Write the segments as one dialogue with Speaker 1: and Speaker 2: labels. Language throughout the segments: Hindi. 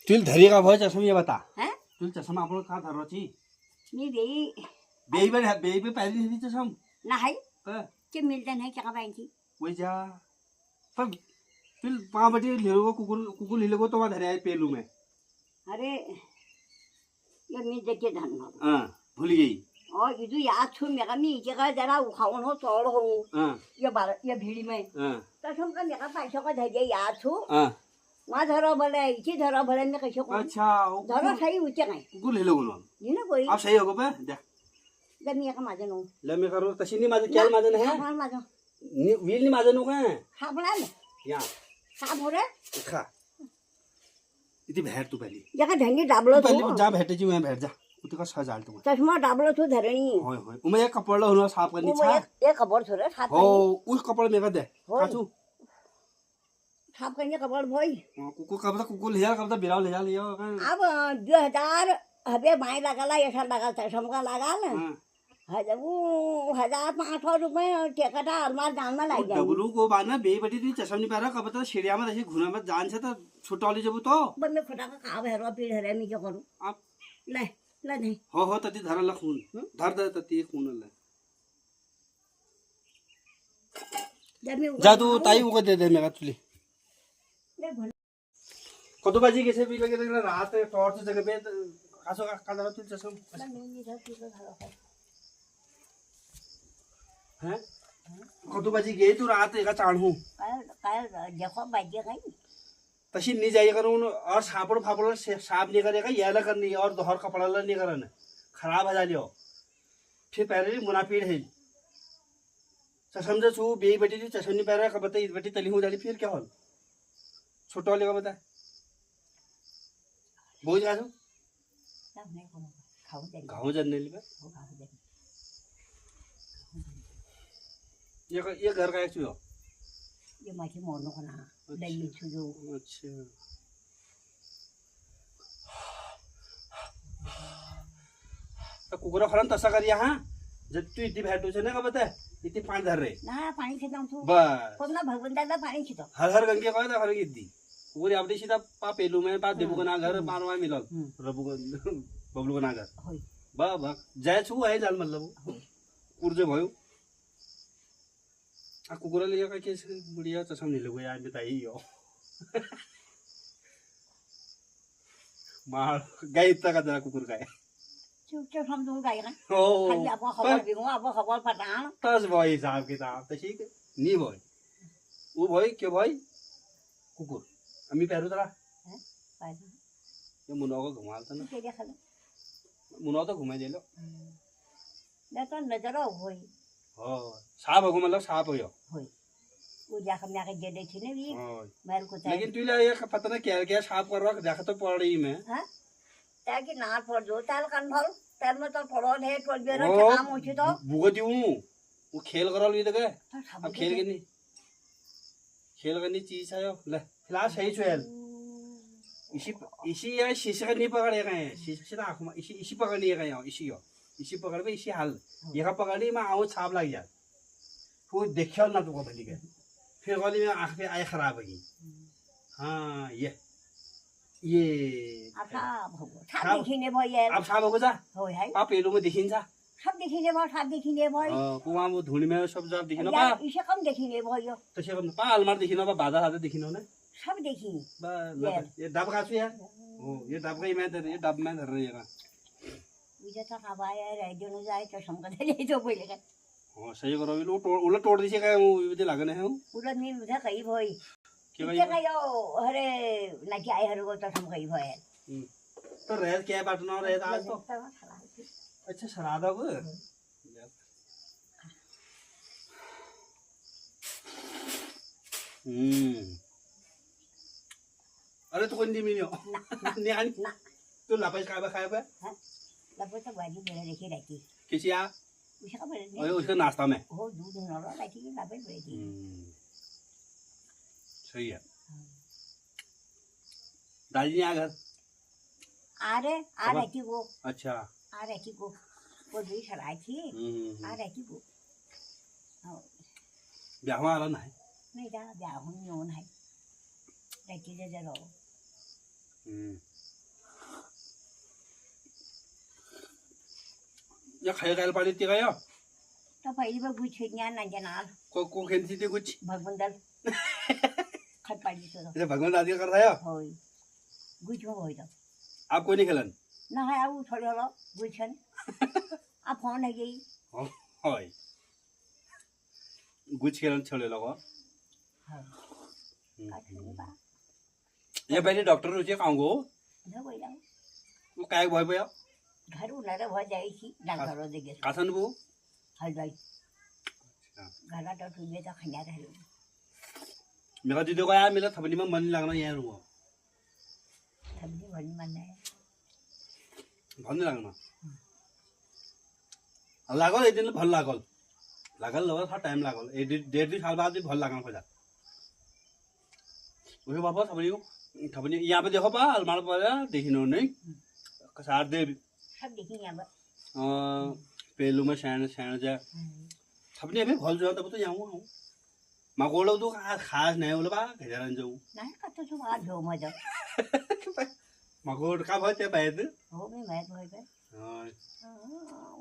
Speaker 1: तुल धरी का भाई चश्मा ये बता
Speaker 2: हैं
Speaker 1: तुल चश्मा आपण का धरो छी
Speaker 2: मी बेई
Speaker 1: बेई पहली नहीं चश्मा
Speaker 2: ना है
Speaker 1: का
Speaker 2: के मिलते नहीं क्या पाई थी
Speaker 1: वही जा पर तुल 5 बजे ले लो कुकुर ले लो तो वहां धरे आए पेलू में
Speaker 2: अरे ये मी देखे धन
Speaker 1: हां भूल गई
Speaker 2: और इधर याद छू मेरा मी जगह जरा उखावन हो चौड़ हो
Speaker 1: हां
Speaker 2: ये भीड़ी में
Speaker 1: हां
Speaker 2: तो हम का मेरा पैसा का धैर्य याद छू
Speaker 1: हां
Speaker 2: वहाँ धरो भले इसी धरो भले में कैसे को
Speaker 1: अच्छा
Speaker 2: धरो सही ऊंचे नहीं
Speaker 1: कुकुर ले लो बोलो
Speaker 2: ये ना कोई
Speaker 1: आप सही होगो पे देख
Speaker 2: जब मी का माजन हो
Speaker 1: ले मैं करो तशी नहीं माजन क्या माजन है
Speaker 2: हाँ माजन
Speaker 1: व्हील नहीं माजन होगा
Speaker 2: साफ ना
Speaker 1: या
Speaker 2: साफ हो रहा
Speaker 1: खा इतनी बैठ तू पहली
Speaker 2: जगह धनी डाबलो तो
Speaker 1: पहले जा बैठे जी मैं बैठ जा उतका सजाल तू
Speaker 2: चश्मा डाबलो तो धरणी
Speaker 1: होय होय उमे एक कपड़ा होना साफ करनी
Speaker 2: वो
Speaker 1: छा
Speaker 2: एक खबर छोरे साफ
Speaker 1: हो उस कपड़ा में कर दे
Speaker 2: होय।
Speaker 1: काचू
Speaker 2: साफ करने खबर भाई
Speaker 1: कुकुर कब तक कुकुर ले जा कब तक बिराव ले जा लियो
Speaker 2: अब 2000 हबे भाई लगाला ऐसा लगा चश्मा लगा ना हजार 500 रुपए टेकटा अलमार जान में लग जाए
Speaker 1: डबलू को बाना बे बटी ती चश्मा नहीं पहरा कब तक शिरिया में ऐसे घुना मत जान से तो छोटा वाली जब तो
Speaker 2: बंदे फटा का खाव हेरो पीड़ हेरे मी क्या करूं
Speaker 1: आप
Speaker 2: ले ले नहीं
Speaker 1: हो तती धरला खून धर तती खून ले
Speaker 2: जब मैं
Speaker 1: जा तू ताई को दे दे मेरा तुली
Speaker 2: ले भले
Speaker 1: कतो बाजी कैसे भी लगे रात टॉर्च जगह पे कासो का धरा तुल चश्मा
Speaker 2: मैं नहीं था पीड़ धरो
Speaker 1: हैं कतो बाजी गई तू रात का चाणू
Speaker 2: काय देखो बाजे कहीं
Speaker 1: तशी नहीं जाइए करूँ और सापड़ फापड़ साफ नहीं करेगा याला करनी और दोहर कपड़ा ला नहीं करना खराब हो जा लियो फिर पहले मुनाफिर है समझे छू बे बेटी थी चश्मा नहीं पहन रहा कब इस बेटी तली हो जाली फिर क्या हल छोटा वाले का बता बोझ आ जाओ
Speaker 2: नहीं खाओ दे
Speaker 1: गाँव जानने लगा
Speaker 2: खाओ दे
Speaker 1: ये घर का एक हो
Speaker 2: ये माची मोरनो को ना दही छुजो
Speaker 1: अच्छा तो कुकुरा खरन तसा करिया हाँ जब तू इतनी भेटू से ना का बता इतनी पानी धर रहे
Speaker 2: ना पानी खिता तू
Speaker 1: बस
Speaker 2: कोना भगवंताला पाणी खितो
Speaker 1: हर गंगे का था हर गिद्दी वो आपने सीधा पा पेलू में पा देबू का ना घर मारवा मिलल रबू का बबलू का ना घर
Speaker 2: होय
Speaker 1: बा बा जाय छु है जाल मतलब ऊर्जे भयो आ कुकुरा लिया का कैसे बुढ़िया चश्मा नहीं लगो यार बताइए यो मार गई तक का जरा कुकुर का है
Speaker 2: चुप हम दूं गाय ना
Speaker 1: ओ
Speaker 2: खाली आपको खबर भी हूं आपको खबर पता
Speaker 1: तस भाई हिसाब किताब तो ठीक है नहीं भाई वो भाई क्यों भाई कुकुर अम्मी पैरो तरा
Speaker 2: है पानी
Speaker 1: ये मुनो को घुमालता ना
Speaker 2: के देखा
Speaker 1: मुनो तो घुमा दे लो
Speaker 2: ना तो नजर होय
Speaker 1: हो साफ हो मतलब साफ हो यो
Speaker 2: होय वो जाकर मैं के जे देखी ने भी
Speaker 1: हो
Speaker 2: मेरे को
Speaker 1: लेकिन तू ले ये पता ना क्या क्या साफ कर रहा देखा तो पड़ रही मैं
Speaker 2: हां ताकि ना पड़ जो ताल कान भल ताल में तो पड़ो है तो बेरो
Speaker 1: ओ,
Speaker 2: काम होची तो
Speaker 1: भूगती हूँ वो खेल करा ली तक
Speaker 2: तो
Speaker 1: अब खेल करनी चीज है यो ले फिलहाल सही छुएल इसी इसी यार शीशे का नहीं पकड़ेगा है शीशे से आँख में इसी पकड़नी है यहाँ इसी पकड़ पे इसी हाल ये का पकड़ी मैं आऊँ छाप लग जाए फिर देखियो ना तुमको भली के फिर वाली में आँख पे आए खराब होगी हाँ ये
Speaker 2: अब साफ देखिने भयो
Speaker 1: अब साफ होगा जा
Speaker 2: होय है
Speaker 1: आप पेलू में दिखिन जा
Speaker 2: सब देखिने भयो सब देखिने भयो
Speaker 1: कुआं वो धुनी में सब जब दिखिन बा
Speaker 2: यार इसे कम देखिने भयो
Speaker 1: तो से कम पा अलमार दिखिन बा बाधा साधा दिखिन ना
Speaker 2: सब देखी
Speaker 1: बा ये डब का है ओ ये डब का ही मैं ये डब में धर रही है
Speaker 2: मुझे तो खबाया रेडियो न जाए तो संकट ले तो पहिले का
Speaker 1: हो सही करो लो उलट तोड़ दिसे काय वो लागने है
Speaker 2: उलट मी मुझे कही भई
Speaker 1: के
Speaker 2: के कयो अरे नाकी आए हरगो तो हम कही भय
Speaker 1: तो रेत क्या बाटना रेत आज तो अच्छा सरादा को अरे तो कोई नहीं मिलियो नहीं आनी तो लापस खाए पे
Speaker 2: लपो तो बाजी बेरे देखी रहती
Speaker 1: किसी आ
Speaker 2: उसे का बेरे
Speaker 1: ओए उसका नाश्ता में
Speaker 2: हो दूध न रो लाठी की लापे बेरे
Speaker 1: सही है दादी आ घर
Speaker 2: आ रहती वो
Speaker 1: अच्छा
Speaker 2: आ रहती वो भी सराय थी आ रहती वो
Speaker 1: ब्याह आ रहा है
Speaker 2: नहीं जा ब्याह होनी है रहती जे जरो
Speaker 1: या खाय खायला पाणी ते काय
Speaker 2: तर पहिली बघ गुच्छेन्या नांच्या नाल
Speaker 1: को खेळती ते कुछ
Speaker 2: भगवंदल खत पाडी तो
Speaker 1: ये भगवान दादी करता है
Speaker 2: होय गुछ होय तो
Speaker 1: आप कोई नहीं खेलन
Speaker 2: ना है आउ थोड़े वाला गुच्छन आ फोन है गई
Speaker 1: होय गुछ खेलन छोड़े लगो
Speaker 2: हां बा
Speaker 1: ये पहले डॉक्टर रुचे कांगो
Speaker 2: न कोई ना
Speaker 1: वो काय भय भय
Speaker 2: घर उनारे भ जाई छी डाक्टर देगे
Speaker 1: कासन बो
Speaker 2: हाय भाई
Speaker 1: अच्छा
Speaker 2: घरा तो तुझे तो खन्या रहलो
Speaker 1: मेरा दीदी को यार मेरा थपनी में मन नहीं लगना यार वो
Speaker 2: थबनी भनी मन है
Speaker 1: भल नहीं लगना लागल एक दिन भल लागल लागल लगा था टाइम लागल एक डेढ़ दो साल बाद भी भल लगना खोजा वही बाबा थपनी यहाँ पे देखो पा अलमार पर देखिनो नहीं कसार दे
Speaker 2: सब देखी यहाँ पर
Speaker 1: पेलू में शैन शैन जा थपनी अभी भल जो तब तो जाऊँ हूँ मकोड़ो तो खास नहीं बोले बा घेरन जाऊँ
Speaker 2: नहीं कतो तो बात जो मजा
Speaker 1: मकोड़ का बहुत है बैठ
Speaker 2: हो मैं होय पे
Speaker 1: हाँ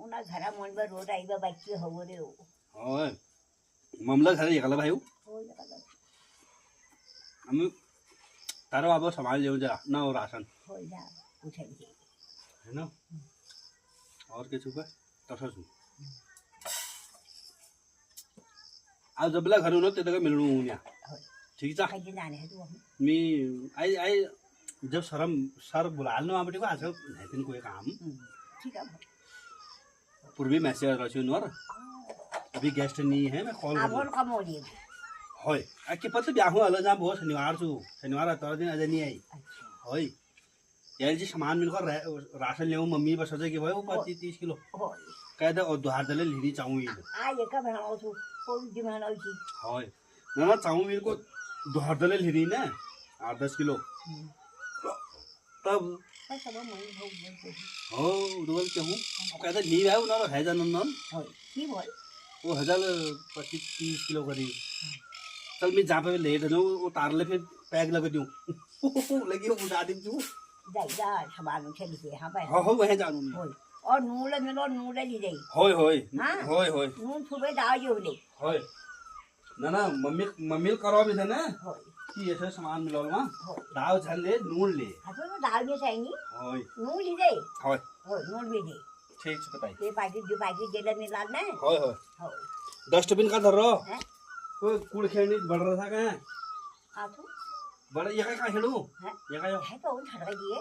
Speaker 2: उना घरा मन पर रोड आई बा बाकी हो रे हो
Speaker 1: हाँ मामला घर ये कल भाई
Speaker 2: लगा
Speaker 1: हम तारो आप संभाल ले जा ना और राशन
Speaker 2: हो जा पूछे
Speaker 1: है ना और के चुका तथा सु आज जबला घर उनो ते तक मिलणू उन्या ठीक है
Speaker 2: कहीं जाने है तू
Speaker 1: मी आई जब सर बुला लो आप को आज नहीं दिन कोई काम
Speaker 2: ठीक है
Speaker 1: पूर्वी मैसेज रची नोर अभी गेस्ट नहीं है मैं कॉल
Speaker 2: अब और कम हो रही है
Speaker 1: होय आके पत्ते ब्याह अलग जा बहुत शनिवार छु शनिवार तर दिन अजय नहीं आई होय यार जी सामान मिलकर राशन ले मम्मी बस सजे के भयो 25-30 किलो
Speaker 2: हो
Speaker 1: कह दे और दुहार दले लिरी चाऊई
Speaker 2: आ ये का बनाओ तू कोई जी बनाओ जी
Speaker 1: होय ना ना चाऊई को दुहार दले लिरी ने 8-10 किलो तब
Speaker 2: सब मई हो
Speaker 1: हो रोल के हूं कहते नहीं है ना है जानन
Speaker 2: हो की बोल
Speaker 1: वो हजार 25-30 किलो करी चल मैं जहाँ पे लेट हो वो तारले फिर पैक लगा दूँ लगी वो बुझा दी तू
Speaker 2: जा सामान उठे लिए हाँ भाई
Speaker 1: हो वह जानू नहीं
Speaker 2: होय और नूल मिलो नूल ली जाई
Speaker 1: होय होय
Speaker 2: हाँ?
Speaker 1: होय होय
Speaker 2: नून सुबह दाव जो ले
Speaker 1: होय ना मम्मी करो भी था ना
Speaker 2: होय
Speaker 1: कि ऐसे सामान मिलो ना
Speaker 2: होय
Speaker 1: दाव झल ले नून ले
Speaker 2: अपन तो दाव में चाहिए
Speaker 1: होय
Speaker 2: नून ली जाई
Speaker 1: होय
Speaker 2: होय नून भी दे
Speaker 1: ठीक से बताइए
Speaker 2: ये पैकेट जो पैकेट जेल में लाना है
Speaker 1: होय होय
Speaker 2: होय
Speaker 1: डस्टबिन का धर रहो
Speaker 2: हैं
Speaker 1: कोई कूड़ खेलनी बढ़ रहा था कहाँ
Speaker 2: आ तू
Speaker 1: बड़ा ये कहाँ खेलूं
Speaker 2: हैं
Speaker 1: ये कहाँ
Speaker 2: है तो उन छटका दिए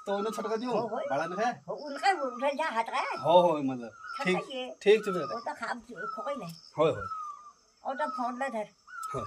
Speaker 1: तो उन्हें छटका दियो
Speaker 2: हो, होय।
Speaker 1: बड़ा में है
Speaker 2: हो उनका उठल जा हट रहा है
Speaker 1: हो मतलब
Speaker 2: छटका दिए
Speaker 1: ठीक से बता
Speaker 2: वो तो खाब खोई नहीं
Speaker 1: होय होय
Speaker 2: और तो फोन ला धर
Speaker 1: होय